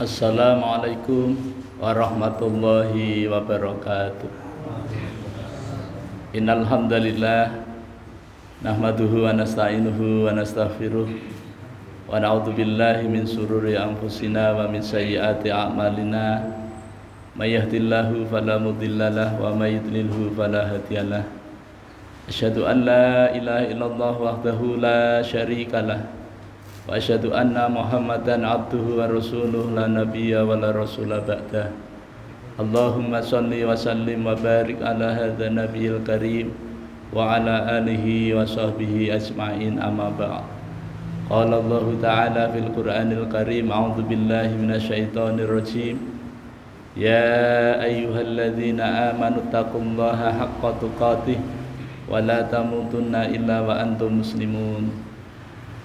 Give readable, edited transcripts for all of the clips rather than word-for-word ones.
Assalamualaikum warahmatullahi wabarakatuh. Innal hamdalillah nahmaduhu wa nasta'inuhu wa nastaghfiruh wa na'udzu billahi min shururi anfusina wa min sayyiati a'malina. May yahdihillahu fala mudhillalah wa may yudlilhu fala hadiyalah. Asyhadu an la ilaha illallah wahdahu la syarikalah wa asyhadu anna Muhammadan abduhu wa rasuluh la nabiyya wa la rasula ba'dah. Allahumma shalli wa sallim wa barik ala hadza nabiyil karim wa ala alihi wa sahbihi ajma'in, amma ba'd. Qala Allah ta'ala fil Qur'anil Karim, a'udzu billahi minasyaitonir rajim. Ya ayyuhalladzina amanu taqullaha haqqa tuqatih wa la tamutunna illa wa antum muslimun.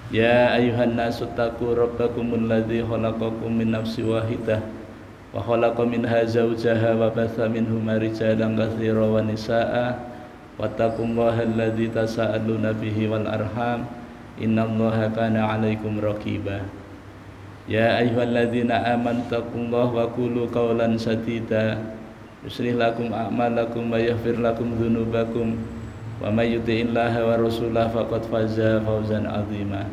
Ya ayuhan nasu taqu rabbakumul ladzi khalaqakum min nafsin wahidah wa khalaqa minha zawjaha wa batha minhuma rijalan katsiran wa nisaa'a wattaqullaha alladzi tasaaluna bihi wal arham innallaha kana 'alaikum raqiba. Ya ayyuhalladzina amanu taqullaha wa qulu qawlan sadida yuslih lakum a'malakum wa yaghfir lakum dzunubakum wa may yuti'illaha wa rasulahu faqad faza fawzan 'azima.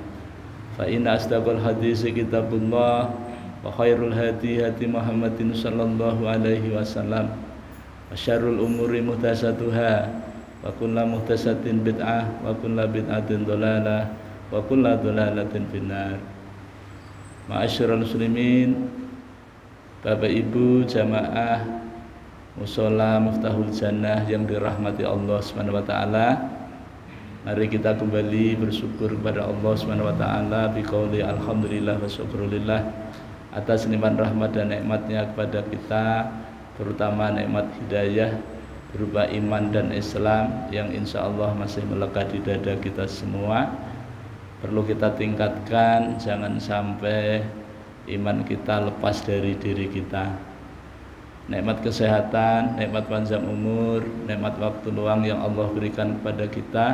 Fa inna asdaqal hadisi kitabullah wa khairul hadi hadi Muhammadin sallallahu alaihi wasallam wa syarrul umuri muhdatsatuha wa kullu muhdatsatin bid'ah wa kullu bid'atin dhalalah wa kullu dhalalatin finnar. Ma'asyiral muslimin, Bapak Ibu jamaah mushola Miftahul Jannah yang dirahmati Allah Subhanahu wa taala. Mari kita kembali bersyukur kepada Allah Subhanahu wa taala biqauli alhamdulillah wa syukrulillah atas nikmat rahmat dan nikmatnya kepada kita, terutama nikmat hidayah berupa iman dan Islam yang insya Allah masih melekat di dada kita semua. Perlu kita tingkatkan, jangan sampai iman kita lepas dari diri kita. Nikmat kesehatan, nikmat panjang umur, nikmat waktu luang yang Allah berikan kepada kita,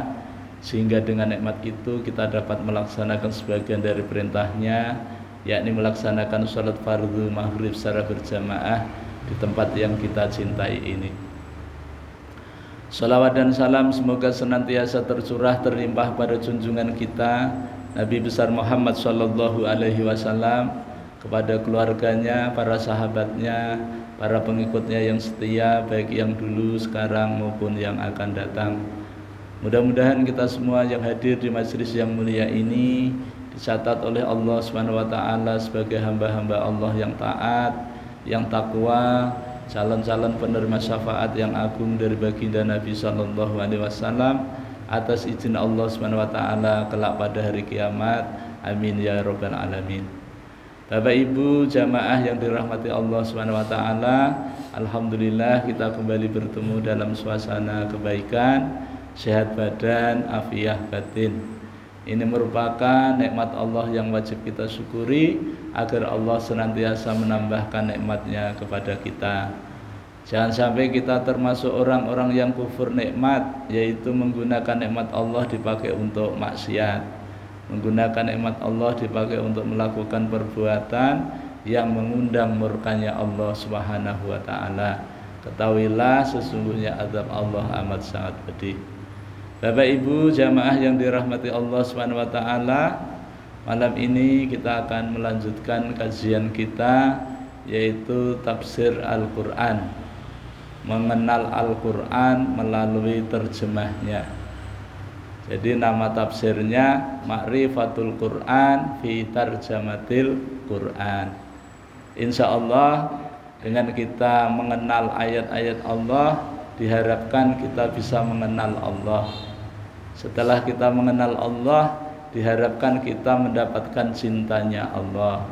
sehingga dengan nikmat itu kita dapat melaksanakan sebagian dari perintahnya, yakni melaksanakan sholat fardu maghrib secara berjamaah di tempat yang kita cintai ini. Salawat dan salam semoga senantiasa tercurah terlimpah pada junjungan kita Nabi besar Muhammad sallallahu alaihi wasallam, kepada keluarganya, para sahabatnya, para pengikutnya yang setia, baik yang dulu, sekarang maupun yang akan datang. Mudah-mudahan kita semua yang hadir di majelis yang mulia ini dicatat oleh Allah Subhanahu wa taala sebagai hamba-hamba Allah yang taat, yang takwa, calon-calon penerima syafaat yang agung dari baginda Nabi sallallahu alaihi wasallam atas izin Allah Subhanahu wa taala kelak pada hari kiamat. Amin ya rabbal alamin. Bapak Ibu jamaah yang dirahmati Allah Subhanahu wa taala, alhamdulillah kita kembali bertemu dalam suasana kebaikan, sehat badan, afiah batin. Ini merupakan nikmat Allah yang wajib kita syukuri agar Allah senantiasa menambahkan nikmatnya kepada kita. Jangan sampai kita termasuk orang-orang yang kufur nikmat, yaitu menggunakan nikmat Allah dipakai untuk maksiat, menggunakan nikmat Allah dipakai untuk melakukan perbuatan yang mengundang murkanya Allah Subhanahu wa taala. Ketahuilah sesungguhnya azab Allah amat sangat pedih. Bapak Ibu jamaah yang dirahmati Allah Subhanahu wa taala, malam ini kita akan melanjutkan kajian kita, yaitu tafsir Al-Qur'an, mengenal Al-Qur'an melalui terjemahnya. Jadi nama tafsirnya Ma'rifatul Qur'an fi Tarjamatil Qur'an. Insya Allah dengan kita mengenal ayat-ayat Allah, diharapkan kita bisa mengenal Allah. Setelah kita mengenal Allah, diharapkan kita mendapatkan cintanya Allah.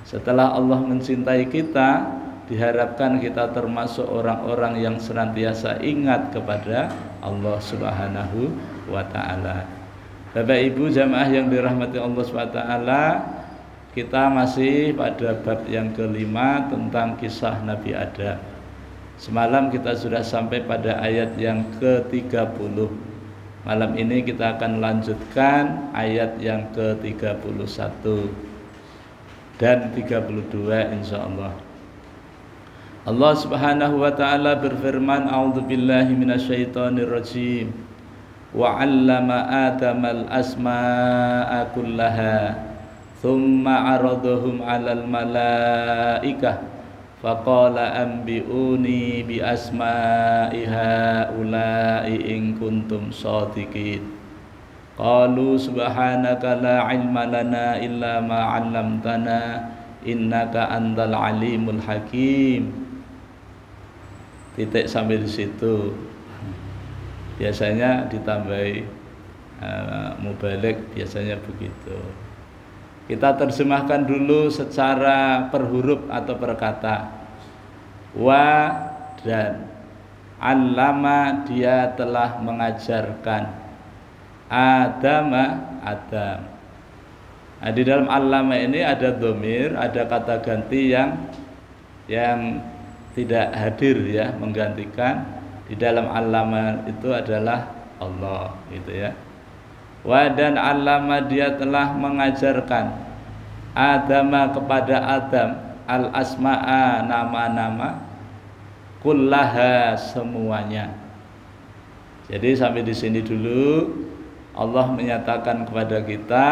Setelah Allah mencintai kita, diharapkan kita termasuk orang-orang yang senantiasa ingat kepada Allah Subhanahu wa ta'ala. Bapak Ibu jamaah yang dirahmati Allah Subhanahu wa ta'ala, kita masih pada bab yang kelima tentang kisah Nabi Adam. Semalam kita sudah sampai pada ayat yang ke-30. Malam ini kita akan lanjutkan ayat yang ke-31. dan 32 insyaallah. Allah Subhanahu wa taala berfirman, a'udzubillahi minasyaitonir rajim. Wa 'allama Adamal asma'a kullaha thumma 'aradahum 'alal malaikah faqala anbi'uni bi asma'i haula'i in kuntum shadiqin. Qalu subhanaka la 'ilma lana illa ma 'allamtana innaka antal alimul hakim. Titik sampai di situ. Biasanya ditambahi mubalik, biasanya begitu. Kita terjemahkan dulu secara per huruf atau per kata. Wa dan 'allama, dia telah mengajarkan. Adam. Nah, di dalam allama ini ada dhamir, ada kata ganti yang tidak hadir ya, menggantikan. Di dalam allama itu adalah Allah, gitu ya. Wa dan allama, dia telah mengajarkan Adam kepada Adam al asma'a, nama-nama, kullaha, semuanya. Jadi sampai di sini dulu. Allah menyatakan kepada kita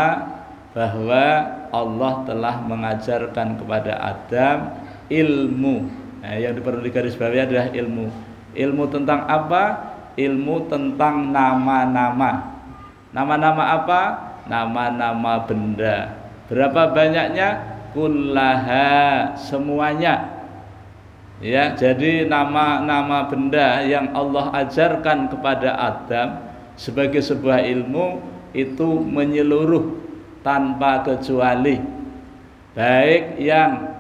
bahwa Allah telah mengajarkan kepada Adam ilmu. Nah, yang perlu digarisbawahi adalah ilmu. Ilmu tentang apa? Ilmu tentang nama-nama. Nama-nama apa? Nama-nama benda. Berapa banyaknya? Kullaha, semuanya. Ya, jadi nama-nama benda yang Allah ajarkan kepada Adam sebagai sebuah ilmu itu menyeluruh tanpa kecuali, baik yang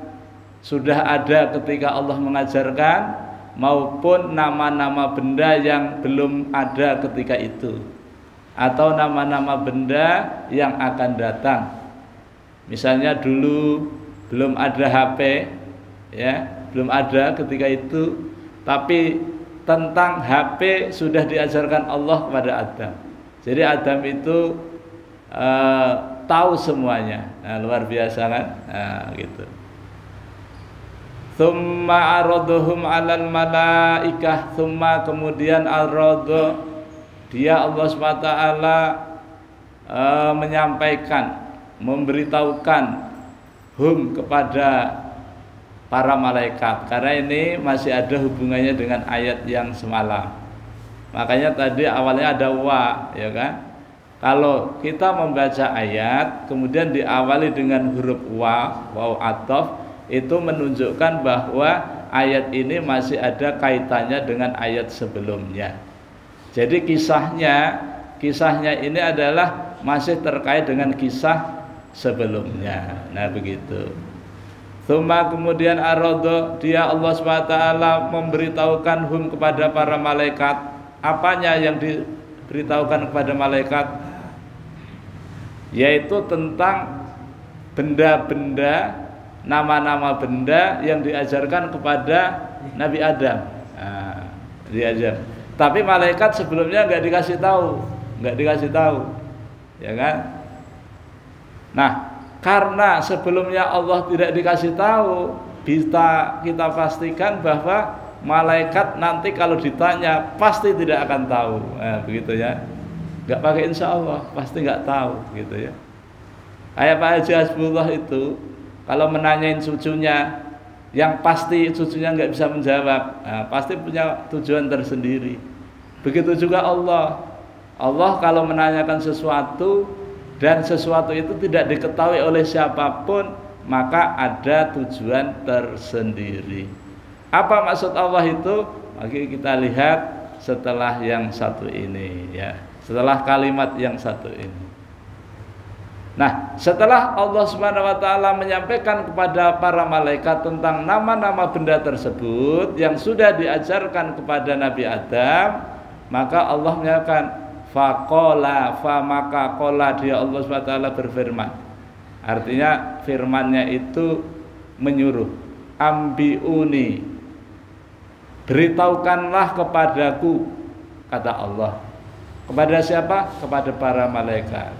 sudah ada ketika Allah mengajarkan maupun nama-nama benda yang belum ada ketika itu, atau nama-nama benda yang akan datang. Misalnya dulu belum ada HP, ya, belum ada ketika itu, tapi tentang HP sudah diajarkan Allah kepada Adam. Jadi Adam itu tahu semuanya. Nah, luar biasa kan? Nah, gitu. Tsumma araduhum 'alal malaikah, tsumma, kemudian aradu, dia Allah SWT menyampaikan, memberitahukan hum, kepada para malaikat, karena ini masih ada hubungannya dengan ayat yang semalam. Makanya tadi awalnya ada wa, ya kan? Kalau kita membaca ayat kemudian diawali dengan huruf wa, waw ataf, itu menunjukkan bahwa ayat ini masih ada kaitannya dengan ayat sebelumnya. Jadi kisahnya ini adalah masih terkait dengan kisah sebelumnya. Nah, begitu. Tsumma, kemudian arada, dia Allah SWT memberitahukan hum, kepada para malaikat. Apanya yang diberitahukan kepada malaikat? Yaitu tentang benda-benda, nama-nama benda yang diajarkan kepada Nabi Adam. Nah, diajar. Tapi malaikat sebelumnya nggak dikasih tahu, ya kan? Nah, karena sebelumnya Allah tidak dikasih tahu, kita pastikan bahwa malaikat nanti kalau ditanya pasti tidak akan tahu. Nah, begitu ya. Enggak pakai insya Allah, pasti enggak tahu, gitu ya. Kayak Pak Haji Hasbullah itu kalau menanyain cucunya, yang pasti cucunya enggak bisa menjawab, nah, pasti punya tujuan tersendiri. Begitu juga Allah. Allah kalau menanyakan sesuatu dan sesuatu itu tidak diketahui oleh siapapun, maka ada tujuan tersendiri. Apa maksud Allah itu? Mari kita lihat setelah yang satu ini, ya. Setelah kalimat yang satu ini. Nah, setelah Allah Subhanahu wa taala menyampaikan kepada para malaikat tentang nama-nama benda tersebut yang sudah diajarkan kepada Nabi Adam, maka Allah menyatakan faqala, maka qala, dia Allah SWT berfirman. Artinya firmannya itu menyuruh, ambiuni, beritahukanlah kepadaku, kata Allah. Kepada siapa? Kepada para malaikat.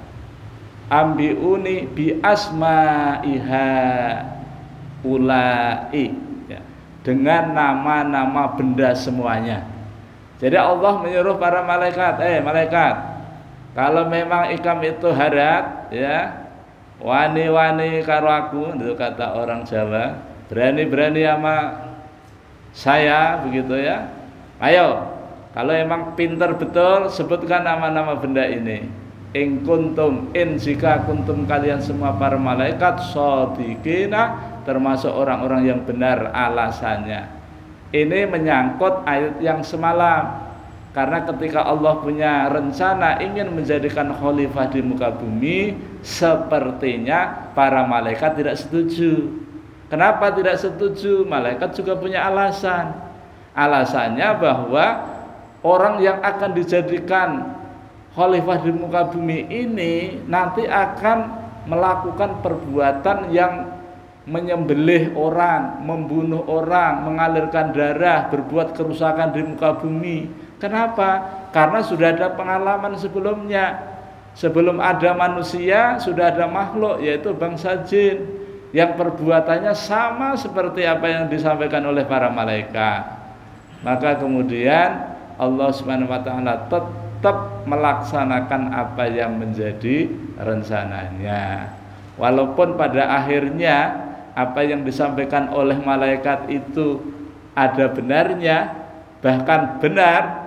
ambiuni bi asma'iha ulai, ya, dengan nama-nama benda semuanya. Jadi Allah menyuruh para malaikat, malaikat, kalau memang ikam itu harat, ya, wani-wani karo aku, itu kata orang Jawa, berani-berani sama saya, begitu ya. Ayo, kalau emang pinter betul, sebutkan nama-nama benda ini. In kuntum, jika kuntum kalian semua para malaikat shodiqina, termasuk orang-orang yang benar alasannya. Ini menyangkut ayat yang semalam. Karena ketika Allah punya rencana ingin menjadikan khalifah di muka bumi, sepertinya para malaikat tidak setuju. Kenapa tidak setuju? Malaikat juga punya alasan. Alasannya bahwa orang yang akan dijadikan khalifah di muka bumi ini nanti akan melakukan perbuatan yang menyembelih orang, membunuh orang, mengalirkan darah, berbuat kerusakan di muka bumi. Kenapa? Karena sudah ada pengalaman sebelumnya. Sebelum ada manusia sudah ada makhluk, yaitu bangsa jin, yang perbuatannya sama seperti apa yang disampaikan oleh para malaikat. Maka kemudian Allah Subhanahu wa taala tetap melaksanakan apa yang menjadi rencananya. Walaupun pada akhirnya apa yang disampaikan oleh malaikat itu ada benarnya, bahkan benar,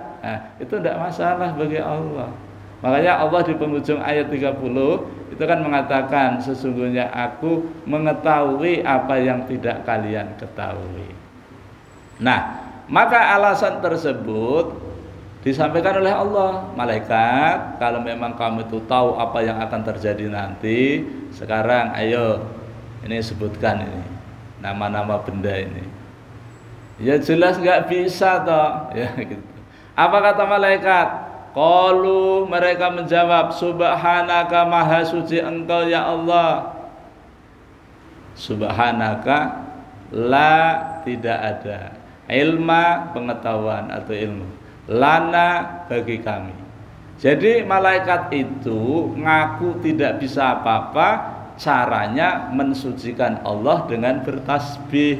itu tidak masalah bagi Allah. Makanya Allah di penghujung ayat 30 itu kan mengatakan, sesungguhnya aku mengetahui apa yang tidak kalian ketahui. Nah, maka alasan tersebut disampaikan oleh Allah, malaikat, kalau memang kamu itu tahu apa yang akan terjadi nanti, sekarang ayo ini sebutkan ini nama-nama benda ini. Ya jelas nggak bisa toh, ya gitu. Apa kata malaikat? Qalu, mereka menjawab, subhanaka, maha suci engkau ya Allah. Subhanaka, la, tidak ada, ilma, pengetahuan atau ilmu, lana, bagi kami. Jadi malaikat itu ngaku tidak bisa apa-apa, caranya mensucikan Allah dengan bertasbih.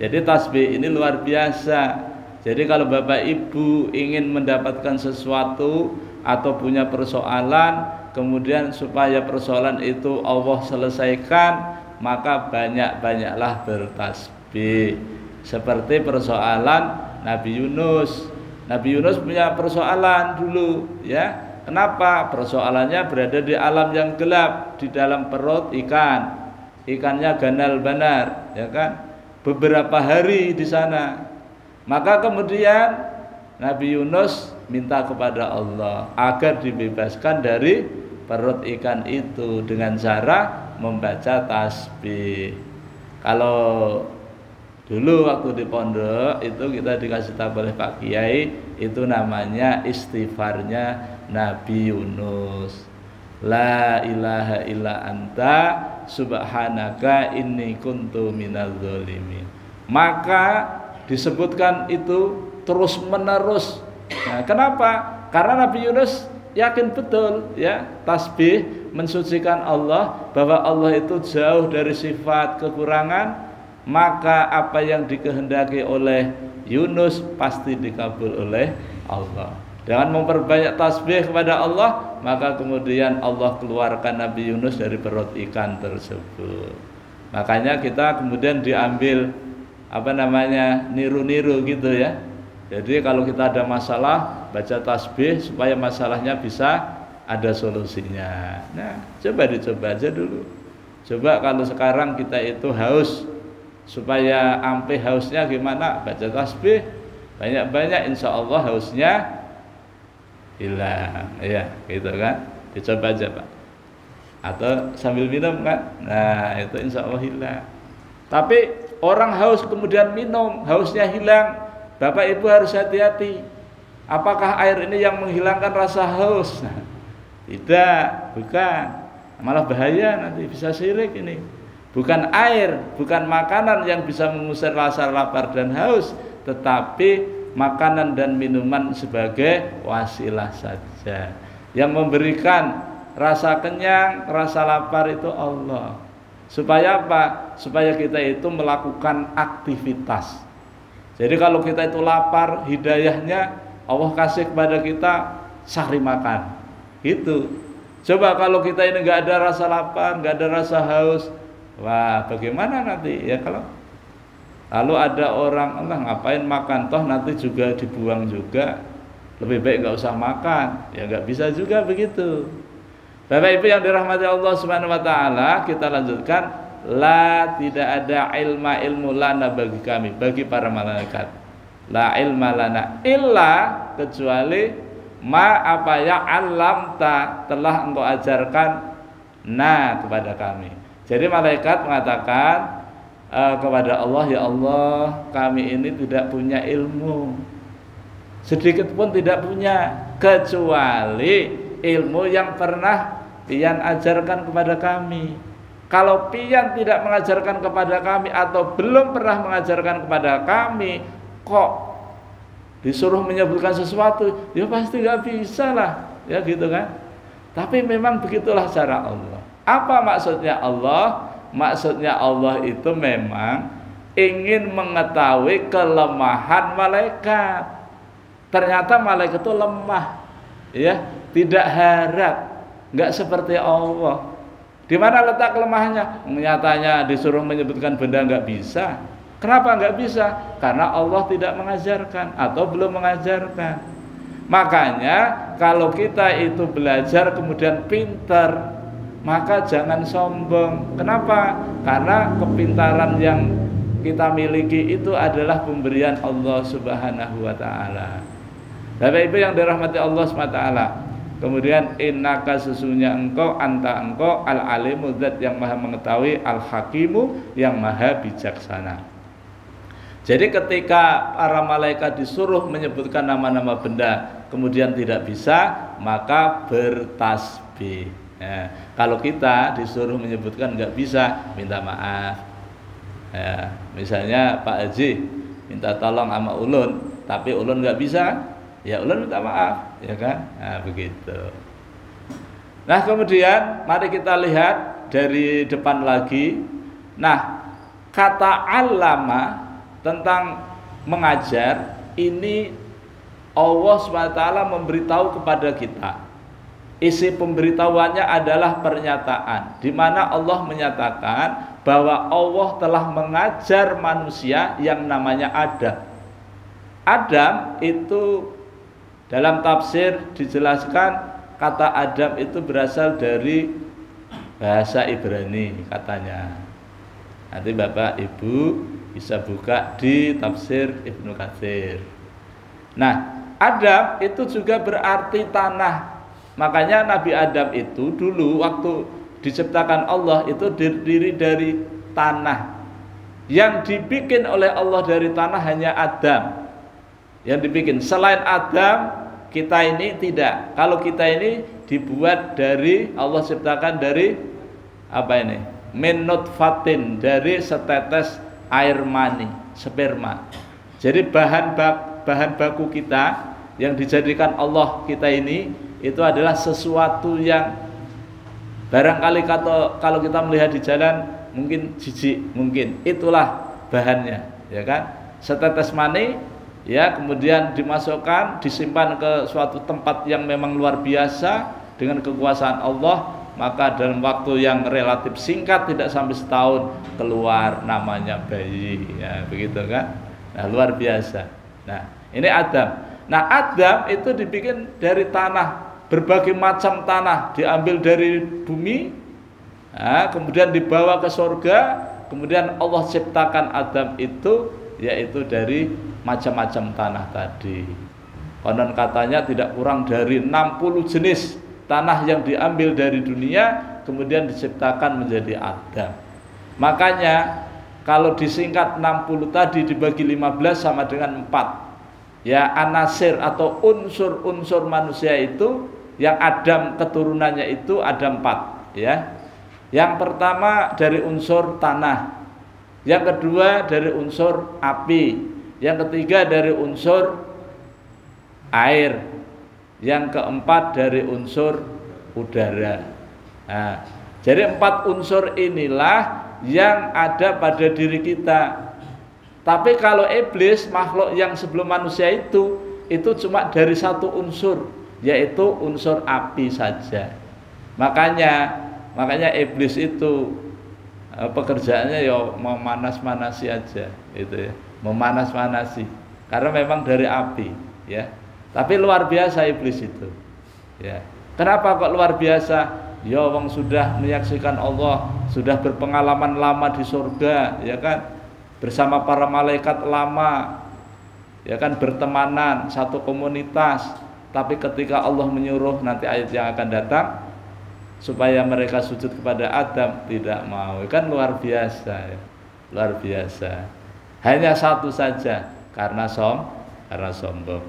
Jadi tasbih ini luar biasa. Jadi kalau Bapak Ibu ingin mendapatkan sesuatu atau punya persoalan, kemudian supaya persoalan itu Allah selesaikan, maka banyak-banyaklah bertasbih. Seperti persoalan Nabi Yunus. Nabi Yunus punya persoalan dulu, ya. Kenapa? Persoalannya berada di alam yang gelap, di dalam perut ikan. Ikannya ganal banar, ya kan? Beberapa hari di sana. Maka kemudian Nabi Yunus minta kepada Allah agar dibebaskan dari perut ikan itu dengan cara membaca tasbih. Kalau dulu waktu di pondok itu kita dikasih tahu oleh Pak Kiai, itu namanya istighfarnya Nabi Yunus. La ilaha illa anta subhanaka inni kuntu minadz zalimin. Maka disebutkan itu terus menerus. Nah, kenapa? Karena Nabi Yunus yakin betul, ya, tasbih mensucikan Allah, bahwa Allah itu jauh dari sifat kekurangan, maka apa yang dikehendaki oleh Yunus pasti dikabul oleh Allah. Dengan memperbanyak tasbih kepada Allah, maka kemudian Allah keluarkan Nabi Yunus dari perut ikan tersebut. Makanya kita kemudian diambil niru-niru gitu ya. Jadi kalau kita ada masalah, baca tasbih supaya masalahnya bisa ada solusinya. Nah, coba dicoba aja dulu. Coba kalau sekarang kita itu haus, supaya ampe hausnya gimana? Baca tasbih banyak-banyak, insya Allah hausnya hilang, ya gitu kan. Dicoba aja Pak, atau sambil minum kan, nah itu insya Allah hilang. Tapi orang haus kemudian minum, hausnya hilang, Bapak Ibu harus hati-hati. Apakah air ini yang menghilangkan rasa haus? Nah, tidak, bukan, malah bahaya, nanti bisa syirik ini. Bukan air, bukan makanan yang bisa mengusir rasa lapar dan haus, tetapi makanan dan minuman sebagai wasilah saja yang memberikan rasa kenyang, rasa lapar itu Allah. Supaya apa? Supaya kita itu melakukan aktivitas. Jadi kalau kita itu lapar, hidayahnya Allah kasih kepada kita sahri makan. Gitu. Coba kalau kita ini nggak ada rasa lapar, nggak ada rasa haus, wah bagaimana nanti ya kalau lalu ada orang Allah ngapain makan, toh nanti juga dibuang juga, lebih baik nggak usah makan, ya nggak bisa juga begitu. Bapak Ibu yang dirahmati Allah Subhanahu Wa Taala, kita lanjutkan. La, tidak ada ilmu lana bagi kami, bagi para malaikat. La ilma lana illa, kecuali ma apa ya alamta, telah engkau ajarkan kepada kami. Jadi malaikat mengatakan kepada Allah, ya Allah, kami ini tidak punya ilmu, sedikit pun tidak punya, kecuali ilmu yang pernah pian ajarkan kepada kami. Kalau pian tidak mengajarkan kepada kami atau belum pernah mengajarkan kepada kami, kok disuruh menyebutkan sesuatu, ya pasti nggak bisa lah, ya gitu kan. Tapi memang begitulah cara Allah. Apa maksudnya Allah? Maksudnya Allah itu memang ingin mengetahui kelemahan malaikat. Ternyata malaikat itu lemah, ya, tidak harap, nggak seperti Allah. Di mana letak kelemahannya? Nyatanya disuruh menyebutkan benda nggak bisa. Kenapa nggak bisa? Karena Allah tidak mengajarkan atau belum mengajarkan. Makanya kalau kita itu belajar kemudian pintar, maka jangan sombong. Kenapa? Karena kepintaran yang kita miliki itu adalah pemberian Allah Subhanahu Wa Taala. Bapak Ibu yang dirahmati Allah Subhanahu Wa Taala. Kemudian innaka, sesungguhnya engkau, anta engkau, al-alimu, zat yang maha mengetahui, al-hakimu, yang maha bijaksana. Jadi ketika para malaikat disuruh menyebutkan nama-nama benda kemudian tidak bisa, maka bertasbih. Ya, kalau kita disuruh menyebutkan nggak bisa, minta maaf. Ya, misalnya Pak Haji minta tolong sama ulun, tapi ulun nggak bisa, ya ulun minta maaf, ya kan? Nah, begitu. Nah, kemudian mari kita lihat dari depan lagi. Nah, kata allama tentang mengajar ini Allah SWT memberitahu kepada kita. Isi pemberitahuannya adalah pernyataan, di mana Allah menyatakan bahwa Allah telah mengajar manusia yang namanya Adam. Adam itu dalam tafsir dijelaskan kata Adam itu berasal dari bahasa Ibrani katanya. Nanti Bapak Ibu bisa buka di tafsir Ibnu Katsir. Nah, Adam itu juga berarti tanah. Makanya Nabi Adam itu dulu waktu diciptakan Allah itu terdiri dari tanah. Yang dibikin oleh Allah dari tanah hanya Adam. Yang dibikin selain Adam kita ini tidak. Kalau kita ini dibuat dari, Allah ciptakan dari apa ini? Min nutfatin, dari setetes air mani, sperma. Jadi bahan baku kita yang dijadikan Allah kita ini itu adalah sesuatu yang barangkali kalau kita melihat di jalan mungkin jijik, mungkin itulah bahannya, ya kan? Setetes mani, ya, kemudian dimasukkan, disimpan ke suatu tempat yang memang luar biasa dengan kekuasaan Allah. Maka dalam waktu yang relatif singkat, tidak sampai setahun, keluar namanya bayi, ya begitu kan? Nah, luar biasa. Nah, ini Adam. Nah, Adam itu dibikin dari tanah, berbagai macam tanah diambil dari bumi, nah, kemudian dibawa ke surga, kemudian Allah ciptakan Adam itu yaitu dari macam-macam tanah tadi. Konon katanya tidak kurang dari 60 jenis tanah yang diambil dari dunia kemudian diciptakan menjadi Adam. Makanya kalau disingkat 60 tadi dibagi 15 sama dengan 4. Ya, anasir atau unsur-unsur manusia itu yang Adam keturunannya itu ada 4, ya. Yang pertama dari unsur tanah. Yang kedua dari unsur api. Yang ketiga dari unsur air. Yang keempat dari unsur udara. Nah, jadi 4 unsur inilah yang ada pada diri kita. Tapi kalau iblis, makhluk yang sebelum manusia itu cuma dari 1 unsur, yaitu unsur api saja. Makanya iblis itu pekerjaannya ya memanas-manasi aja, gitu ya, memanas-manasi. Karena memang dari api, ya. Tapi luar biasa iblis itu, ya. Kenapa kok luar biasa? Ya wong sudah menyaksikan Allah, sudah berpengalaman lama di surga, ya kan, bersama para malaikat lama, ya kan, bertemanan, satu komunitas. Tapi ketika Allah menyuruh nanti ayat yang akan datang supaya mereka sujud kepada Adam, tidak mau. Kan luar biasa, ya. Luar biasa. Hanya satu saja, karena sombong.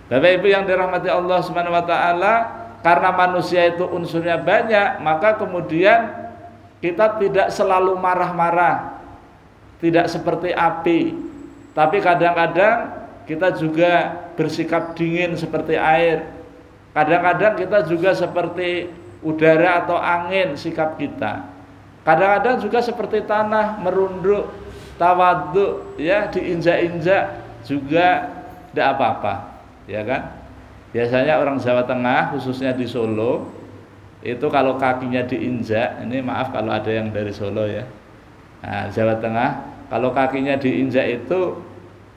Bapak Ibu yang dirahmati Allah Subhanahu wa taala, karena manusia itu unsurnya banyak, maka kemudian kita tidak selalu marah-marah, tidak seperti api, tapi kadang-kadang kita juga bersikap dingin seperti air. Kadang-kadang kita juga seperti udara atau angin sikap kita. Kadang-kadang juga seperti tanah, merunduk, tawadhu, ya, diinjak-injak juga tidak apa-apa, ya kan? Biasanya orang Jawa Tengah, khususnya di Solo, itu kalau kakinya diinjak, ini maaf kalau ada yang dari Solo ya. Nah, Jawa Tengah, kalau kakinya diinjak itu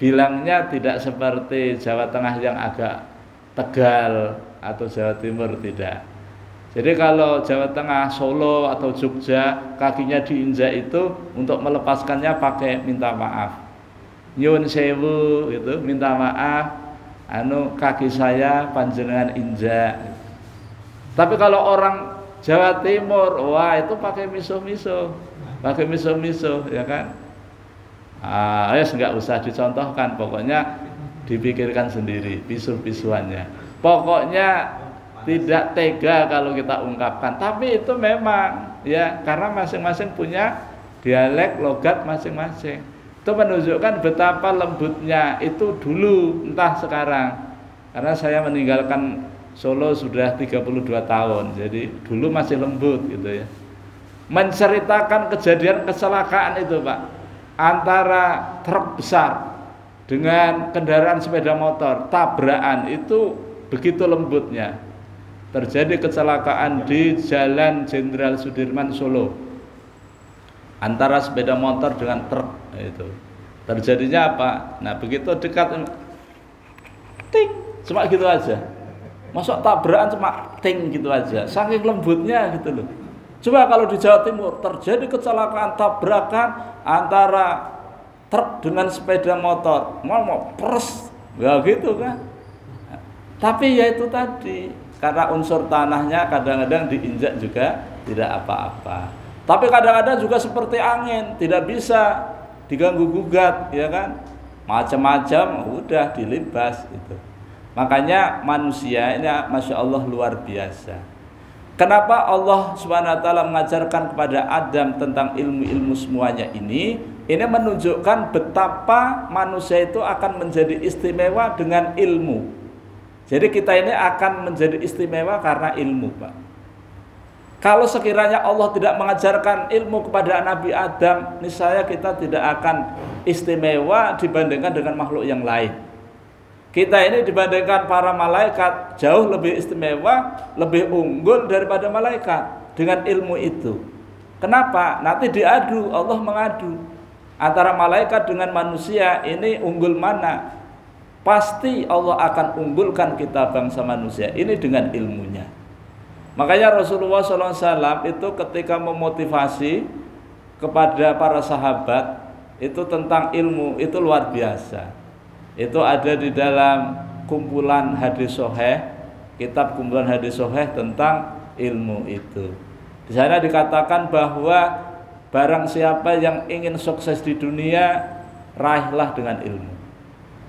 bilangnya tidak seperti Jawa Tengah yang agak Tegal atau Jawa Timur, tidak. Jadi kalau Jawa Tengah, Solo atau Jogja, kakinya diinjak itu untuk melepaskannya pakai minta maaf. Nyun sewu gitu, minta maaf. Kaki saya panjenengan injak. Tapi kalau orang Jawa Timur, wah itu pakai miso-miso, ya kan? Ya nggak usah dicontohkan, pokoknya dipikirkan sendiri pisu-pisuannya. Pokoknya tidak tega kalau kita ungkapkan. Tapi itu memang, ya, karena masing-masing punya dialek, logat masing-masing. Itu menunjukkan betapa lembutnya itu dulu, entah sekarang. Karena saya meninggalkan Solo sudah 32 tahun, jadi dulu masih lembut gitu ya. Menceritakan kejadian kecelakaan itu, Pak, antara truk besar dengan kendaraan sepeda motor, tabrakan, itu begitu lembutnya. Terjadi kecelakaan di Jalan Jenderal Sudirman Solo, antara sepeda motor dengan truk itu. Terjadinya apa? Nah, begitu dekat, ting, cuma gitu aja. Masuk tabrakan cuma ting gitu aja. Saking lembutnya gitu loh. Coba kalau di Jawa Timur terjadi kecelakaan tabrakan antara truk dengan sepeda motor, mau pers, ya gitu kan. Tapi ya itu tadi, karena unsur tanahnya kadang-kadang diinjak juga tidak apa-apa. Tapi kadang-kadang juga seperti angin, tidak bisa diganggu gugat, ya kan? Macam-macam udah dilibas itu. Makanya manusia ini Masya Allah luar biasa. Kenapa Allah SWT mengajarkan kepada Adam tentang ilmu-ilmu semuanya ini? Ini menunjukkan betapa manusia itu akan menjadi istimewa dengan ilmu. Jadi kita ini akan menjadi istimewa karena ilmu, Pak. Kalau sekiranya Allah tidak mengajarkan ilmu kepada Nabi Adam, niscaya kita tidak akan istimewa dibandingkan dengan makhluk yang lain. Kita ini dibandingkan para malaikat jauh lebih istimewa, lebih unggul daripada malaikat dengan ilmu itu. Kenapa? Nanti diadu, Allah mengadu antara malaikat dengan manusia, ini unggul mana? Pasti Allah akan unggulkan kita bangsa manusia ini dengan ilmunya. Makanya Rasulullah SAW itu ketika memotivasi kepada para sahabat itu tentang ilmu, itu luar biasa. Itu ada di dalam kumpulan hadis sahih, kitab kumpulan hadis sahih tentang ilmu itu. Di sana dikatakan bahwa barang siapa yang ingin sukses di dunia, raihlah dengan ilmu.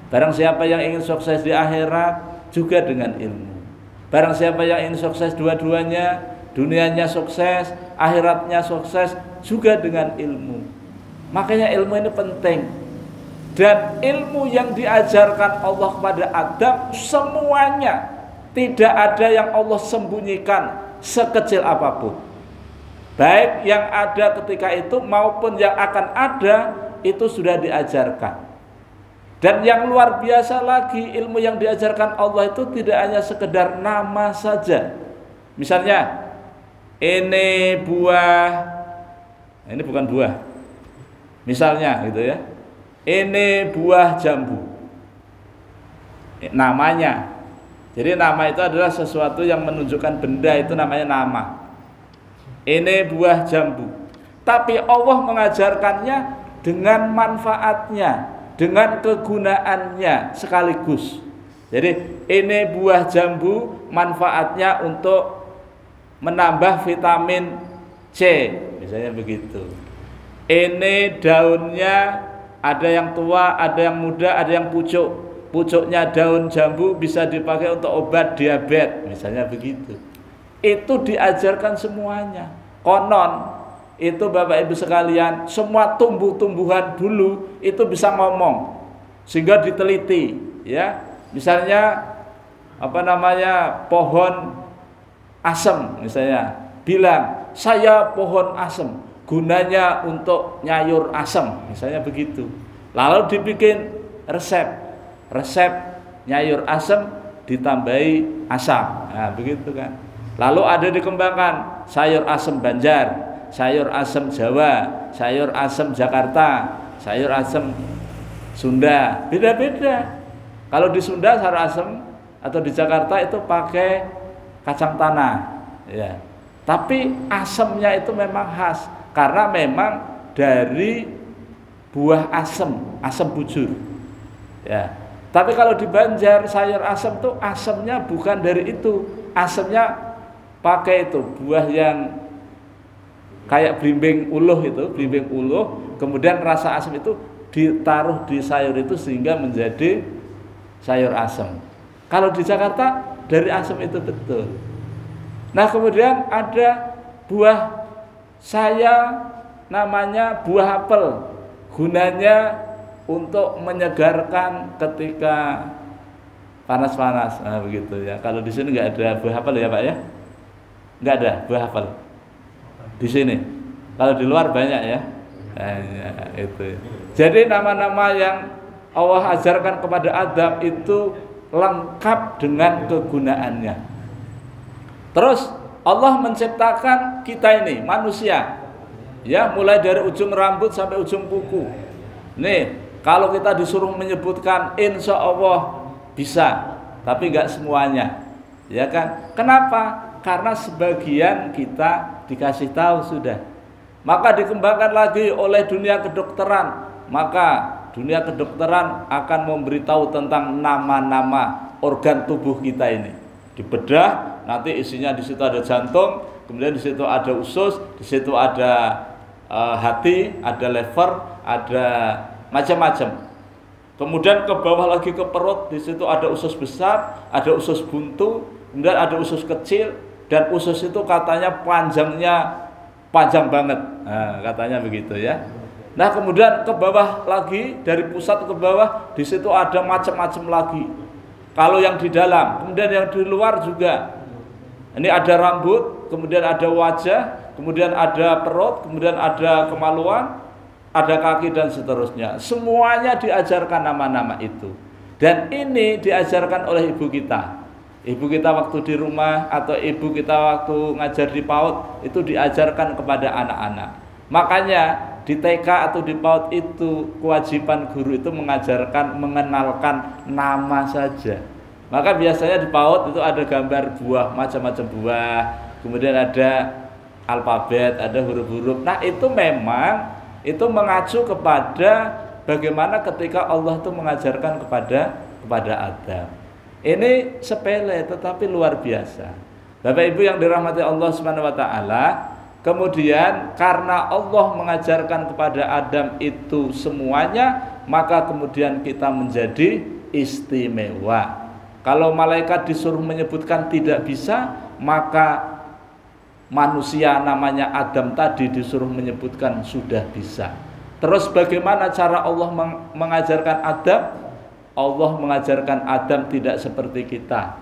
Barang siapa yang ingin sukses di akhirat, juga dengan ilmu. Barang siapa yang ingin sukses dua-duanya, dunianya sukses, akhiratnya sukses, juga dengan ilmu. Makanya ilmu ini penting. Dan ilmu yang diajarkan Allah kepada Adam semuanya, tidak ada yang Allah sembunyikan. sekecil apapun. Baik yang ada ketika itu maupun yang akan ada itu sudah diajarkan. Dan yang luar biasa lagi, ilmu yang diajarkan Allah itu tidak hanya sekedar nama saja. Misalnya, ini buah, ini bukan buah. Misalnya gitu ya. Ini buah jambu. Namanya. Jadi nama itu adalah sesuatu yang menunjukkan benda, itu namanya nama. Ini buah jambu. Tapi Allah mengajarkannya dengan manfaatnya, dengan kegunaannya sekaligus. Jadi ini buah jambu, manfaatnya untuk menambah vitamin C, misalnya begitu. Ini daunnya ada yang tua, ada yang muda, ada yang pucuk. Pucuknya daun jambu bisa dipakai untuk obat diabetes, misalnya begitu. Itu diajarkan semuanya. Konon itu Bapak Ibu sekalian, semua tumbuh-tumbuhan dulu itu bisa ngomong sehingga diteliti, ya. Misalnya pohon asem misalnya bilang, saya pohon asem, gunanya untuk nyayur asem, misalnya begitu. Lalu dibikin resep nyayur asem ditambahi asam, nah begitu kan. Lalu ada dikembangkan sayur asem Banjar, sayur asem Jawa, sayur asem Jakarta, sayur asem Sunda, beda-beda. Kalau di Sunda sayur asem atau di Jakarta itu pakai kacang tanah, ya. Tapi asemnya itu memang khas karena memang dari buah asem bujur, ya. Tapi kalau di Banjar sayur asem tuh asemnya bukan dari itu, asemnya pakai itu buah yang kayak belimbing uluh itu, belimbing uluh, kemudian rasa asam itu ditaruh di sayur itu sehingga menjadi sayur asem. Kalau di Jakarta dari asem itu betul. Nah kemudian ada buah namanya buah apel, gunanya untuk menyegarkan ketika panas-panas, nah begitu ya. Kalau di sini nggak ada buah apel ya Pak ya, nggak ada buah apel di sini. Kalau di luar banyak ya. Nah, ya itu. Jadi nama-nama yang Allah ajarkan kepada Adam itu lengkap dengan kegunaannya. Terus Allah menciptakan kita ini manusia, ya, mulai dari ujung rambut sampai ujung kuku. Nih, kalau kita disuruh menyebutkan, insya Allah bisa, tapi nggak semuanya, ya kan? Kenapa? Karena sebagian kita dikasih tahu sudah. Maka dikembangkan lagi oleh dunia kedokteran. Maka dunia kedokteran akan memberitahu tentang nama-nama organ tubuh kita ini. Dibedah, nanti isinya di situ ada jantung, kemudian di situ ada usus, di situ ada hati, ada liver, ada macam-macam. Kemudian ke bawah lagi ke perut, di situ ada usus besar, ada usus buntu, kemudian ada usus kecil, dan usus itu katanya panjang banget, nah, katanya begitu ya. Nah kemudian ke bawah lagi, dari pusat ke bawah, di situ ada macam-macam lagi. Kalau yang di dalam, kemudian yang di luar juga. Ini ada rambut, kemudian ada wajah, kemudian ada perut, kemudian ada kemaluan, ada kaki dan seterusnya. Semuanya diajarkan nama-nama itu. Dan ini diajarkan oleh ibu kita. Ibu kita waktu di rumah atau ibu kita waktu ngajar di PAUD itu diajarkan kepada anak-anak. Makanya di TK atau di PAUD itu kewajiban guru itu mengenalkan nama saja. Maka biasanya di PAUD itu ada gambar buah, macam-macam buah, kemudian ada alfabet, ada huruf-huruf. Nah itu memang itu mengacu kepada bagaimana ketika Allah itu mengajarkan kepada Adam. Ini sepele tetapi luar biasa. Bapak Ibu yang dirahmati Allah Subhanahu wa taala, kemudian karena Allah mengajarkan kepada Adam itu semuanya, maka kemudian kita menjadi istimewa. Kalau malaikat disuruh menyebutkan tidak bisa, maka manusia namanya Adam tadi disuruh menyebutkan sudah bisa. Terus bagaimana cara Allah mengajarkan Adam? Allah mengajarkan Adam tidak seperti kita.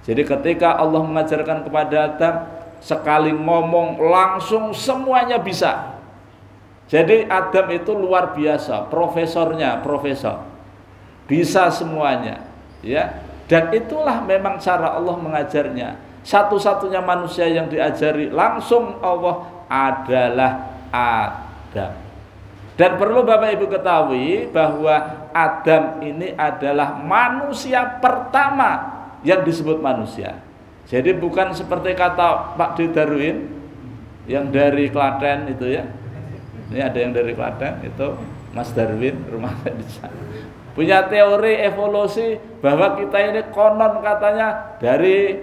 Jadi ketika Allah mengajarkan kepada Adam, sekali ngomong langsung semuanya bisa. Jadi Adam itu luar biasa, profesornya, profesor. Bisa semuanya, ya. Dan itulah memang cara Allah mengajarnya. Satu-satunya manusia yang diajari langsung Allah adalah Adam. Dan perlu Bapak Ibu ketahui bahwa Adam ini adalah manusia pertama yang disebut manusia. Jadi bukan seperti kata Pak D. Darwin yang dari Klaten itu ya. Ini ada yang dari Klaten itu Mas Darwin, rumahnya di sana. Punya teori evolusi bahwa kita ini konon katanya dari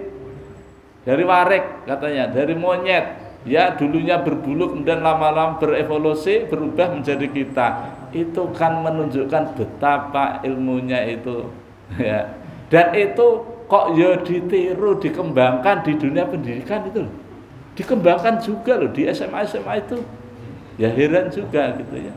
warik katanya, dari monyet. Ya dulunya berbulu kemudian lama-lama berevolusi berubah menjadi kita. Itu kan menunjukkan betapa ilmunya itu ya. Dan itu kok ya ditiru, dikembangkan di dunia pendidikan itu loh. Dikembangkan juga loh di SMA itu. Ya heran juga gitu ya.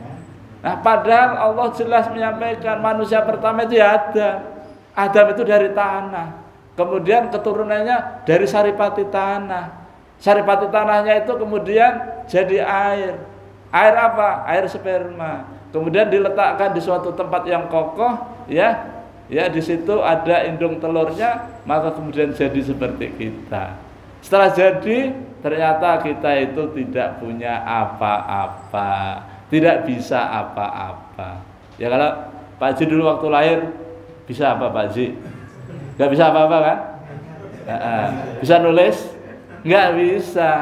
Nah padahal Allah jelas menyampaikan manusia pertama itu ya Adam. Adam itu dari tanah. Kemudian keturunannya dari saripati tanah. Saripati tanahnya itu kemudian jadi air. Air apa? Air sperma. Kemudian diletakkan di suatu tempat yang kokoh, ya. Ya, di situ ada indung telurnya, maka kemudian jadi seperti kita. Setelah jadi, ternyata kita itu tidak punya apa-apa, tidak bisa apa-apa. Ya kalau Pak Haji dulu waktu lahir bisa apa Pak Haji? Gak bisa apa-apa kan? Bisa nulis? Nggak bisa.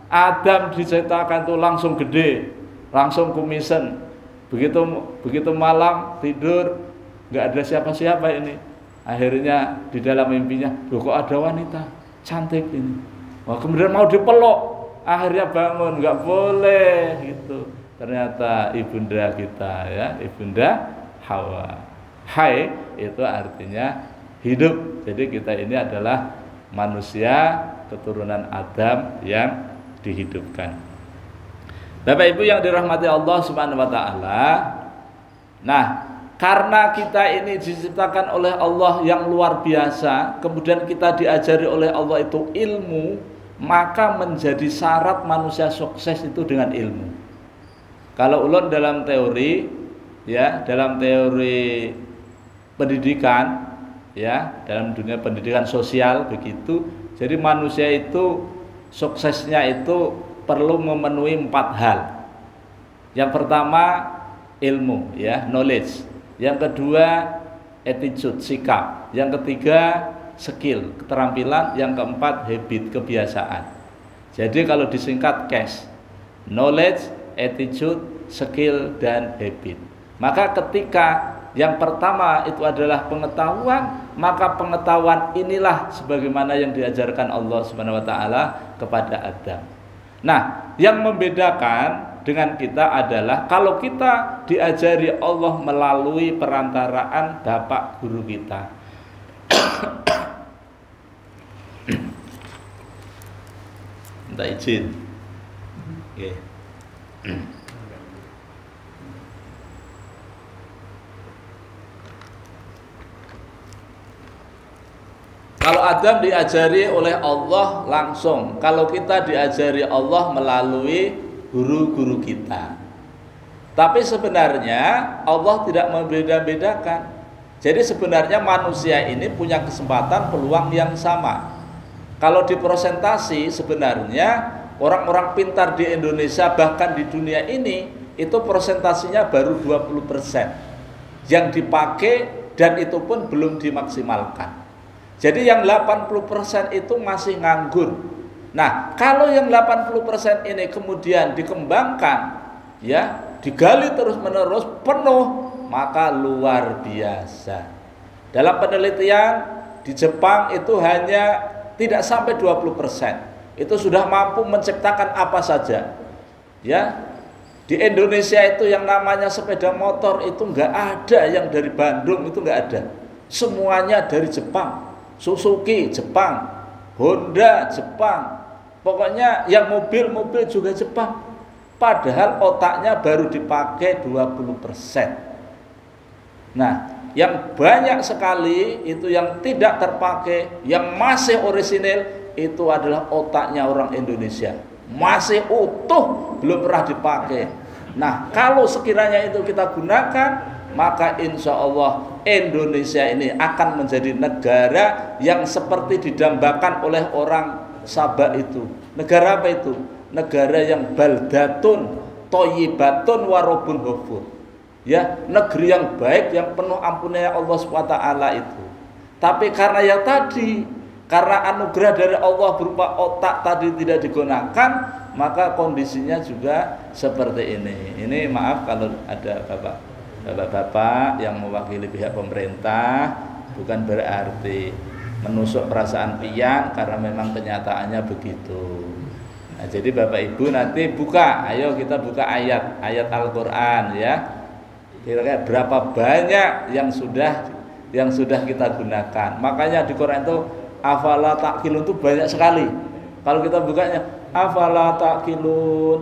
Adam diciptakan tuh langsung gede, langsung kumisen. Begitu malam tidur nggak ada siapa-siapa ini. Akhirnya di dalam mimpinya, loh kok ada wanita cantik ini. Wah kemudian mau dipeluk, akhirnya bangun, nggak boleh gitu. Ternyata ibunda kita ya, ibunda Hawa. Hai itu artinya hidup. Jadi kita ini adalah manusia keturunan Adam yang dihidupkan. Bapak Ibu yang dirahmati Allah Subhanahu wa taala. Nah, karena kita ini diciptakan oleh Allah yang luar biasa, kemudian kita diajari oleh Allah itu ilmu, maka menjadi syarat manusia sukses itu dengan ilmu. Kalau ulun dalam teori ya, dalam teori pendidikan ya, dalam dunia pendidikan sosial begitu. Jadi manusia itu suksesnya itu perlu memenuhi 4 hal. Yang pertama ilmu ya, knowledge. Yang kedua attitude, sikap. Yang ketiga skill, keterampilan. Yang keempat habit, kebiasaan. Jadi kalau disingkat CASH, knowledge, attitude, skill, dan habit. Maka ketika yang pertama itu adalah pengetahuan, maka pengetahuan inilah sebagaimana yang diajarkan Allah Subhanahu wa taala kepada Adam. Nah, yang membedakan dengan kita adalah kalau kita diajari Allah melalui perantaraan bapak guru kita. Minta izin. Oke. Kalau Adam diajari oleh Allah langsung, kalau kita diajari Allah melalui guru-guru kita. Tapi sebenarnya Allah tidak membeda-bedakan. Jadi sebenarnya manusia ini punya kesempatan peluang yang sama. Kalau di persentase sebenarnya orang-orang pintar di Indonesia bahkan di dunia ini itu persentasenya baru 20% yang dipakai dan itu pun belum dimaksimalkan. Jadi yang 80% itu masih nganggur. Nah, kalau yang 80% ini kemudian dikembangkan, ya, digali terus-menerus penuh, maka luar biasa. Dalam penelitian di Jepang itu hanya tidak sampai 20%. Itu sudah mampu menciptakan apa saja. Ya. Di Indonesia itu yang namanya sepeda motor itu enggak ada yang dari Bandung, itu enggak ada. Semuanya dari Jepang. Suzuki Jepang, Honda Jepang, pokoknya yang mobil-mobil juga Jepang. Padahal otaknya baru dipakai 20%. Nah, yang banyak sekali itu yang tidak terpakai, yang masih orisinil itu adalah otaknya orang Indonesia, masih utuh, belum pernah dipakai. Nah, kalau sekiranya itu kita gunakan, maka insya Allah Indonesia ini akan menjadi negara yang seperti didambakan oleh orang Sabah itu. Negara apa itu? Negara yang baldatun thayyibatun warobun ghafur. Ya, negeri yang baik, yang penuh ampunnya Allah SWT itu. Tapi karena ya tadi, karena anugerah dari Allah berupa otak tadi tidak digunakan, maka kondisinya juga seperti ini. Ini maaf kalau ada bapak-bapak yang mewakili pihak pemerintah, bukan berarti menusuk perasaan pian, karena memang kenyataannya begitu. Nah, jadi Bapak Ibu nanti buka, ayo kita buka ayat Al-Quran ya. Kira-kira berapa banyak yang sudah kita gunakan. Makanya di Quran itu afala ta'qilun itu banyak sekali. Kalau kita bukanya afala ta'qilun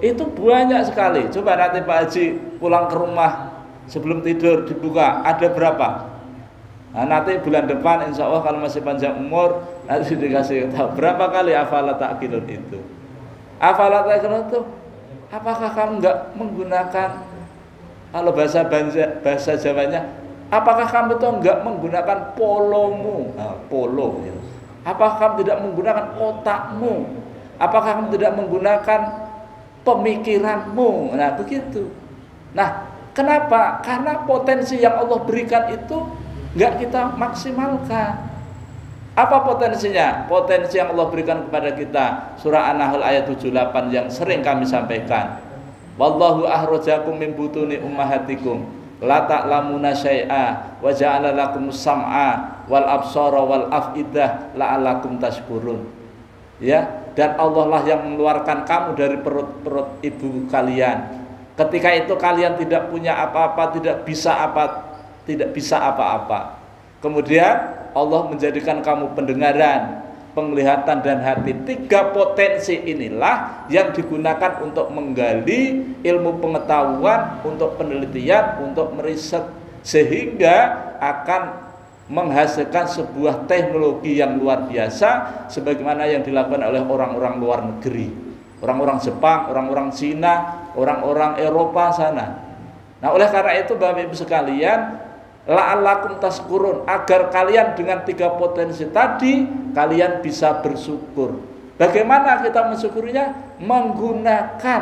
itu banyak sekali. Coba nanti Pak Haji pulang ke rumah sebelum tidur dibuka, ada berapa? Nah, nanti bulan depan insya Allah kalau masih panjang umur nanti dikasih tahu berapa kali afala ta'qilun itu. Afala ta'qilun itu, apakah kamu enggak menggunakan, kalau bahasa Jawanya, apakah kamu itu enggak menggunakan polomu? Nah, polo gitu. Apakah kamu tidak menggunakan otakmu? Apakah kamu tidak menggunakan pemikiranmu? Nah, begitu. Nah, kenapa? Karena potensi yang Allah berikan itu enggak kita maksimalkan. Apa potensinya? Potensi yang Allah berikan kepada kita, surah An-Nahl ayat 78 yang sering kami sampaikan. Wallahu akhrajakum min butuni ummahatikum la ta'lamuna syai'a wa ja'ala lakumus sam'a wal absara wal afidah la'allakum tashkurun. Ya, dan Allah lah yang mengeluarkan kamu dari perut ibu kalian. Ketika itu kalian tidak punya apa-apa, tidak bisa apa-apa. Kemudian Allah menjadikan kamu pendengaran, penglihatan dan hati. 3 potensi inilah yang digunakan untuk menggali ilmu pengetahuan, untuk penelitian, untuk meriset, sehingga akan menghasilkan sebuah teknologi yang luar biasa sebagaimana yang dilakukan oleh orang-orang luar negeri, orang-orang Jepang, orang-orang Cina, orang-orang Eropa sana. Nah, oleh karena itu Bapak Ibu sekalian, la'allakum tashkurun, agar kalian dengan 3 potensi tadi kalian bisa bersyukur. Bagaimana kita mensyukurinya? Menggunakan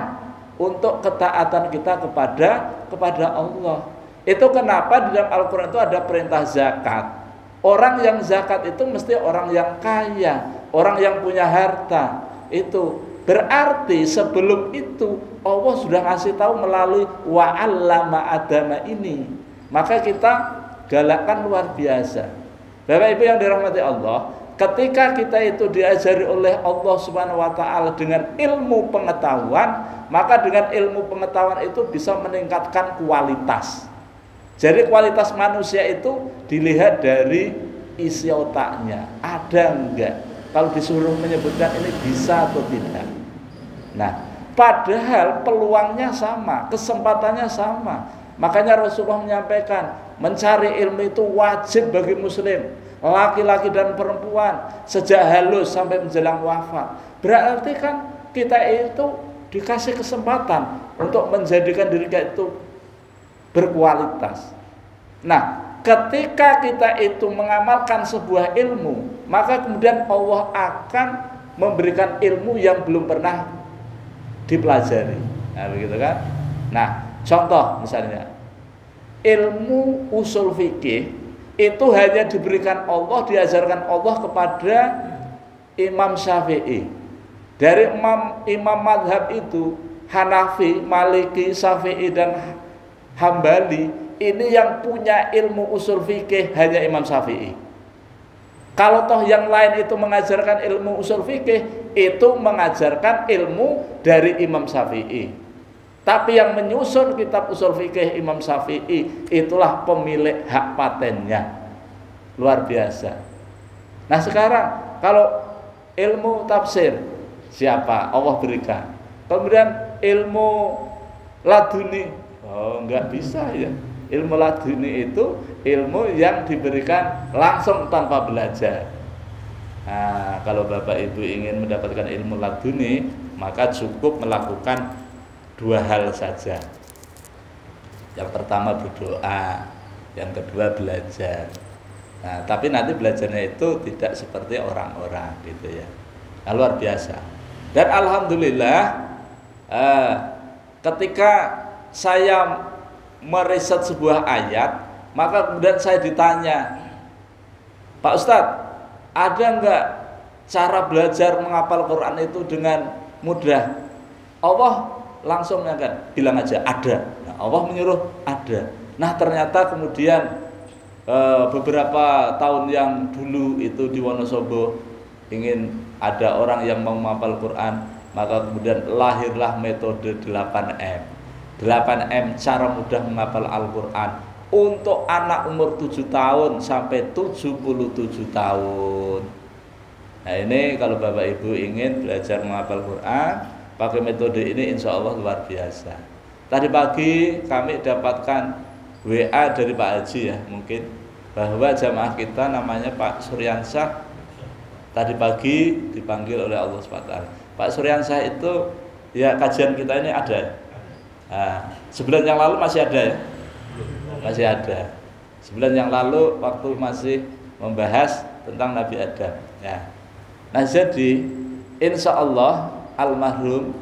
untuk ketaatan kita kepada Allah. Itu kenapa di dalam Al-Quran itu ada perintah zakat. Orang yang zakat itu mesti orang yang kaya, orang yang punya harta. Itu berarti sebelum itu Allah sudah ngasih tahu melalui wa'allama Adama ini. Maka kita galakkan luar biasa. Bapak Ibu yang dirahmati Allah, ketika kita itu diajari oleh Allah Subhanahu wa taala dengan ilmu pengetahuan, maka dengan ilmu pengetahuan itu bisa meningkatkan kualitas. Jadi kualitas manusia itu dilihat dari isi otaknya, ada enggak. Kalau disuruh menyebutkan ini bisa atau tidak. Nah, padahal peluangnya sama, kesempatannya sama. Makanya Rasulullah menyampaikan, mencari ilmu itu wajib bagi muslim, laki-laki dan perempuan, sejak halus sampai menjelang wafat. Berarti kan kita itu dikasih kesempatan untuk menjadikan diri kita itu berkualitas. Nah, ketika kita itu mengamalkan sebuah ilmu, maka kemudian Allah akan memberikan ilmu yang belum pernah dipelajari. Nah, begitu kan? Nah, contoh misalnya, ilmu usul fikih itu hanya diberikan Allah, diajarkan Allah kepada Imam Syafi'i. Dari imam madhab itu, Hanafi, Maliki, Syafi'i dan Hambali, ini yang punya ilmu usul fikih hanya Imam Syafi'i. Kalau toh yang lain itu mengajarkan ilmu usul fikih, itu mengajarkan ilmu dari Imam Syafi'i. Tapi yang menyusun kitab usul fikih Imam Syafi'i, itulah pemilik hak patennya. Luar biasa. Nah, sekarang kalau ilmu tafsir, siapa? Allah berikan. Kemudian ilmu laduni, oh enggak bisa ya. Ilmu laduni itu ilmu yang diberikan langsung tanpa belajar. Nah, kalau Bapak Ibu ingin mendapatkan ilmu laduni, maka cukup melakukan dua hal saja. Yang pertama berdoa, yang kedua belajar. Nah, tapi nanti belajarnya itu tidak seperti orang-orang gitu ya. Nah, luar biasa. Dan alhamdulillah ketika saya meriset sebuah ayat, maka kemudian saya ditanya, Pak Ustadz, ada enggak cara belajar menghafal Quran itu dengan mudah? Allah langsung bilang aja ada. Nah, Allah menyuruh ada. Nah, ternyata kemudian beberapa tahun yang dulu itu di Wonosobo ingin ada orang yang mau menghafal Quran, maka kemudian lahirlah metode 8M. 8M cara mudah menghafal Al-Quran untuk anak umur 7 tahun sampai 77 tahun. Nah, ini kalau Bapak Ibu ingin belajar menghafal Quran pakai metode ini, insya Allah luar biasa. Tadi pagi kami dapatkan WA dari Pak Haji ya, mungkin bahwa jamaah kita namanya Pak Suryansyah tadi pagi dipanggil oleh Allah SWT. Pak Suryansyah itu ya kajian kita ini ada. Nah, sebulan yang lalu masih ada ya? Masih ada. Sebulan yang lalu waktu masih membahas tentang Nabi Adam ya. Nah, jadi insya Allah almarhum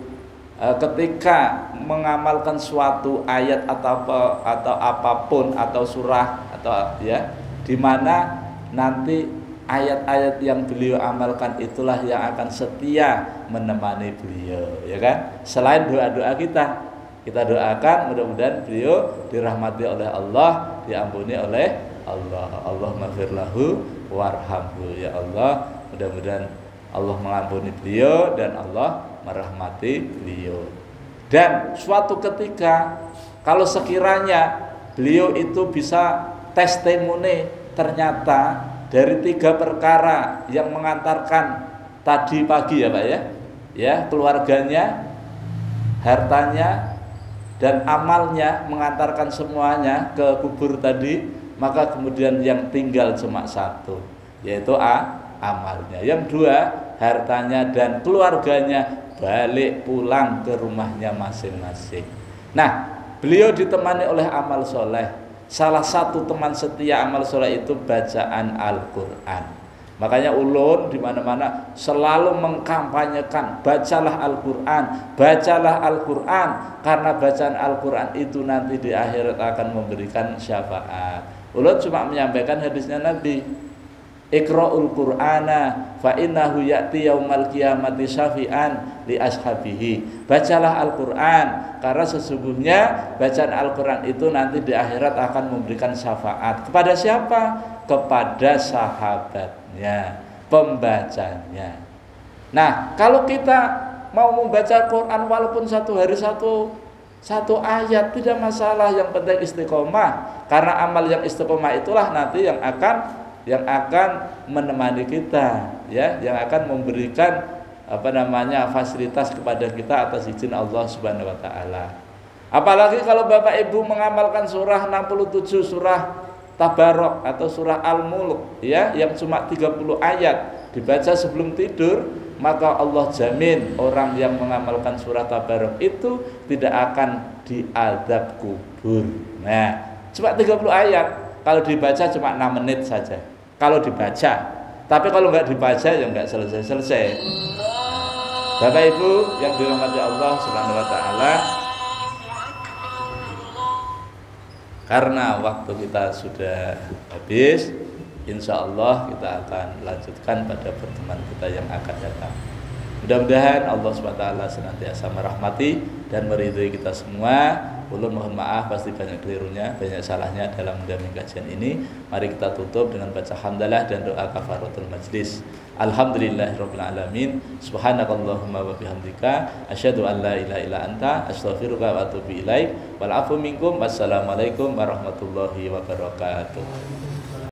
ketika mengamalkan suatu ayat atau apapun atau surah atau ya, di mana nanti ayat-ayat yang beliau amalkan itulah yang akan setia menemani beliau, ya kan? Selain doa-doa kita doakan mudah-mudahan beliau dirahmati oleh Allah, diampuni oleh Allah. Allahumma ghfir lahu warhamhu, ya Allah, mudah-mudahan Allah mengampuni beliau dan Allah merahmati beliau. Dan suatu ketika kalau sekiranya beliau itu bisa testimoni, ternyata dari 3 perkara yang mengantarkan tadi pagi ya Pak ya, keluarganya, hartanya, dan amalnya mengantarkan semuanya ke kubur tadi, maka kemudian yang tinggal cuma 1, yaitu amalnya. Yang 2, hartanya dan keluarganya balik pulang ke rumahnya masing-masing. Nah, beliau ditemani oleh amal soleh. Salah satu teman setia amal soleh itu bacaan Al-Quran. Makanya ulun di mana-mana selalu mengkampanyekan bacalah Al-Quran, bacalah Al-Quran, karena bacaan Al-Quran itu nanti di akhirat akan memberikan syafaat. Ulun cuma menyampaikan hadisnya Nabi, Iqra'ul Qur'ana fa innahu ya'ti yaumal qiyamati syafi'an li ashabihi. Bacalah Al-Qur'an karena sesungguhnya bacaan Al-Qur'an itu nanti di akhirat akan memberikan syafaat. Kepada siapa? Kepada sahabatnya, pembacanya. Nah, kalau kita mau membaca Quran walaupun satu hari satu ayat tidak masalah, yang penting istiqomah. Karena amal yang istiqomah itulah nanti yang akan menemani kita ya, yang akan memberikan fasilitas kepada kita atas izin Allah Subhanahu wa taala. Apalagi kalau Bapak Ibu mengamalkan surah 67, surah Tabarok atau surah Al-Mulk ya, yang cuma 30 ayat dibaca sebelum tidur, maka Allah jamin orang yang mengamalkan surah Tabarok itu tidak akan diazab kubur. Nah, cuma 30 ayat, kalau dibaca cuma 6 menit saja kalau dibaca, tapi kalau nggak dibaca ya nggak selesai. Bapak Ibu yang dirahmati Allah Subhanahu wa taala, karena waktu kita sudah habis, insya Allah kita akan lanjutkan pada pertemuan kita yang akan datang. Mudah-mudahan Allah SWT senantiasa merahmati dan meridhoi kita semua. Ulun mohon maaf pasti banyak kelirunya, banyak salahnya dalam mendampingi kajian ini. Mari kita tutup dengan baca hamdalah dan doa kafaratul majlis. Alhamdulillahirabbil alamin. Subhanakallahumma wa bihamdika asyhadu an la ilaha illa anta astaghfiruka wa atubu ilaik. Wal afu minkum. Wassalamualaikum warahmatullahi wabarakatuh.